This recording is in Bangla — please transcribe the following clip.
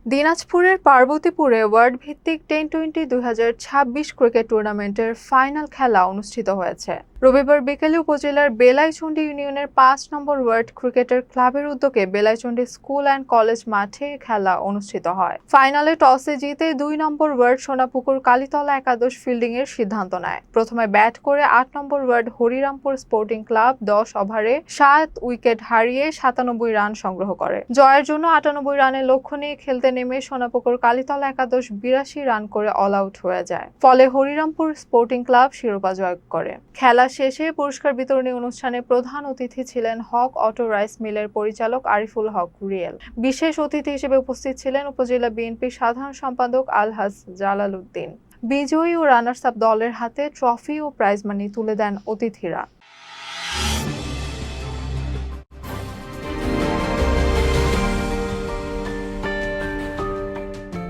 দিনাজপুরের পার্বতীপুরে ওয়ার্ল্ড ভিত্তিক টি-20 2026 ক্রিকেট টুর্নামেন্টের ফাইনাল খেলা অনুষ্ঠিত হয়েছে। রবিবার বিকেলে উপজেলার বেলাইচন্ডী ইউনিয়নের ৫ নম্বর ওয়ার্ল্ড ক্রিকেটের ক্লাবের উদ্যোগে বেলাইচন্ডী স্কুল অ্যান্ড কলেজ মাঠে খেলা অনুষ্ঠিত হয়। ফাইনালে টসে জিতে ২ নম্বর ওয়ার্ড সোনাপুকুর কালীতলা একাদশ ফিল্ডিংয়ের সিদ্ধান্ত নেয়। প্রথমে ব্যাট করে ৮ নম্বর ওয়ার্ড হরিরামপুর স্পোর্টিং ক্লাব ১০ ওভারে ৭ উইকেট হারিয়ে ৯৭ রান সংগ্রহ করে। জয়ের জন্য ৯৮ রানের লক্ষ্য নিয়ে খেলতে নেমে সোনাপুকুর কালীতলা একাদশ ৮২ রান করে অল আউট হয়ে যায়। ফলে হরিরামপুর স্পোর্টিং ক্লাব শিরোপা জয় করে। খেলা শেষে পুরস্কার বিতরণী অনুষ্ঠানে প্রধান অতিথি ছিলেন হক অটো রাইস মিলের পরিচালক আরিফুল হক রিয়েল। বিশেষ অতিথি হিসেবে উপস্থিত ছিলেন উপজেলা বিএনপির সাধারণ সম্পাদক আলহাজ জালাল উদ্দিন। বিজয়ী ও রানার্স আপ দলের হাতে ট্রফি ও প্রাইজ মানি তুলে দেন অতিথিরা।